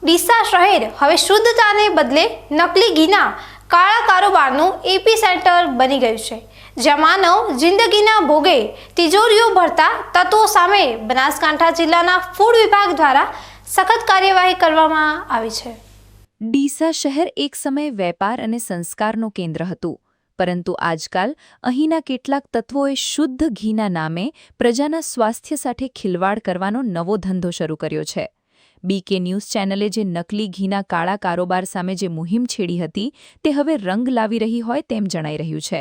ડીસા શહેર હવે શુદ્ધતાને બદલે નકલી ઘીના કાળા કારોબારનું એપી સેન્ટર બની ગયું છે, જ્યાં માનવ જિંદગીના ભોગે તિજોરીઓ ભરતા તત્વો સામે બનાસકાંઠા જિલ્લાના ફૂડ વિભાગ દ્વારા સખત કાર્યવાહી કરવામાં આવી છે। ડીસા શહેર એક સમયે વેપાર અને સંસ્કારનું કેન્દ્ર હતું, પરંતુ આજકાલ અહીંના કેટલાક તત્વોએ શુદ્ધ ઘીના નામે પ્રજાના સ્વાસ્થ્ય સાથે ખિલવાડ કરવાનો નવો ધંધો શરૂ કર્યો છે। બીકે ન્યૂઝ ચેનલે જે નકલી ઘીના કાળા કારોબાર સામે જે મુહિમ છેડી હતી, તે હવે રંગ લાવી રહી હોય તેમ જણાઈ રહ્યું છે।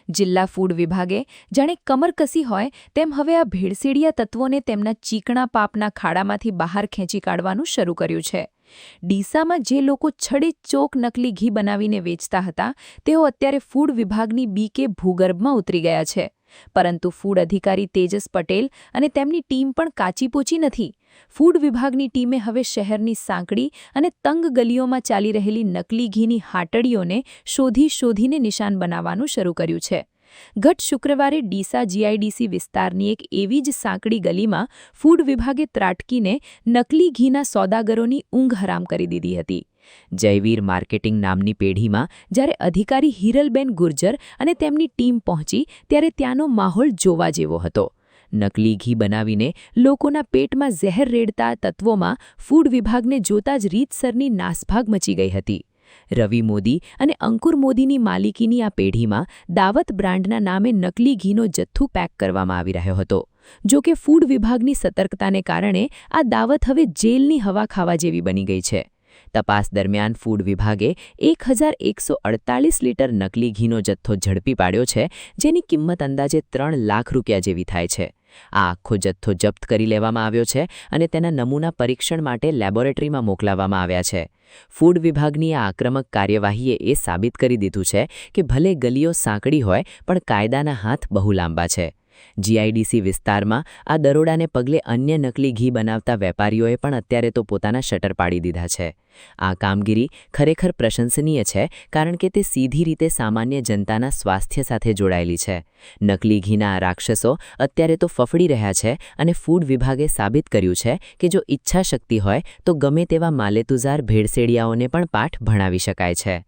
જિલ્લા ફૂડ વિભાગે જાણે કમર કસી હોય તેમ હવે આ ભેળસેડિયા તત્વોને તેમના ચીકણા પાપના ખાડામાંથી બહાર ખેંચી કાઢવાનું શરૂ કર્યું છે। ડીસામાં જે લોકો છડેચોક નકલી ઘી બનાવીને વેચતા હતા, તેઓ અત્યારે ફૂડ વિભાગની બીકે ભૂગર્ભમાં ઉતરી ગયા છે। પરંતુ ફૂડ અધિકારી તેજસ પટેલ અને તેમની ટીમ પણ કાચી પોચી નથી। ફૂડ વિભાગની ટીમે હવે શહેરની સાંકડી અને તંગ ગલીઓમાં ચાલી રહેલી નકલી ઘીની હાટડીઓને શોધીને નિશાન બનાવવાનું શરૂ કર્યું છે। ગત શુક્રવારે ડીસા જીઆઈડીસી વિસ્તારની એક એવી જ સાંકડી ગલીમાં ફૂડ વિભાગે ત્રાટકીને નકલી ઘીના સોદાગરોની ઊંઘ હરામ કરી દીધી હતી। જયવીર માર્કેટિંગ નામની પેઢીમાં જ્યારે અધિકારી હિરલબેન ગુર્જર અને તેમની ટીમ પહોંચી, ત્યારે ત્યાંનો માહોલ જોવા જેવો હતો। નકલી ઘી બનાવીને લોકોના પેટમાં ઝેર રેડતા તત્વોમાં ફૂડ વિભાગને જોતા જ રીતસરની નાસભાગ મચી ગઈ હતી। રવિ મોદી અને અંકુર મોદીની માલિકીની આ પેઢીમાં દાવત બ્રાન્ડના નામે નકલી ઘીનો જથ્થો પેક કરવામાં આવી રહ્યો હતો। જો કે ફૂડ વિભાગની સતર્કતાને કારણે આ દાવત હવે જેલની હવા ખાવા જેવી બની ગઈ છે। તપાસ દરમિયાન ફૂડ વિભાગે 1148 લીટર નકલી ઘીનો જથ્થો ઝડપી પાડ્યો છે, જેની કિંમત અંદાજે 3 લાખ રૂપિયા જેવી થાય છે। આ આખો જથ્થો જપ્ત કરી લેવામાં આવ્યો છે અને તેના નમૂના પરીક્ષણ માટે લેબોરેટરીમાં મોકલાવવામાં આવ્યા છે। ફૂડ વિભાગની આ આક્રમક કાર્યવાહીએ એ સાબિત કરી દીધું છે કે ભલે ગલીઓ સાંકડી હોય, પણ કાયદાના હાથ બહુ લાંબા છે। જીઆઈડીસી વિસ્તારમાં આ દરોડાને પગલે અન્ય નકલી ઘી બનાવતા વેપારીઓએ પણ અત્યારે તો પોતાના શટર પાડી દીધા છે। આ કામગીરી ખરેખર પ્રશંસનીય છે, કારણ કે તે સીધી રીતે સામાન્ય જનતાના સ્વાસ્થ્ય સાથે જોડાયેલી છે। નકલી ઘીના આ રાક્ષસો અત્યારે તો ફફડી રહ્યા છે અને ફૂડ વિભાગે સાબિત કર્યું છે કે જો ઈચ્છા શક્તિ હોય તો ગમે તેવા માલેતુજાર ભેળસેડિયાઓને પણ પાઠ ભણાવી શકાય છે।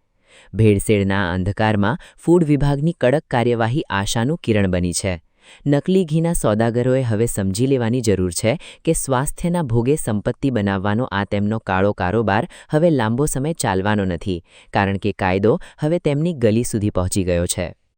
ભેળસેળના અંધકારમાં ફૂડ વિભાગની કડક કાર્યવાહી આશાનું કિરણ બની છે। નકલી ઘીના સોદાગરોએ હવે સમજી લેવાની જરૂર છે કે સ્વાસ્થ્યના ભોગે સંપત્તિ બનાવવાનો આ તેમનો કાળો કારોબાર હવે લાંબો સમય ચાલવાનો નથી, કારણ કે કાયદો હવે તેમની ગલી સુધી પહોંચી ગયો છે।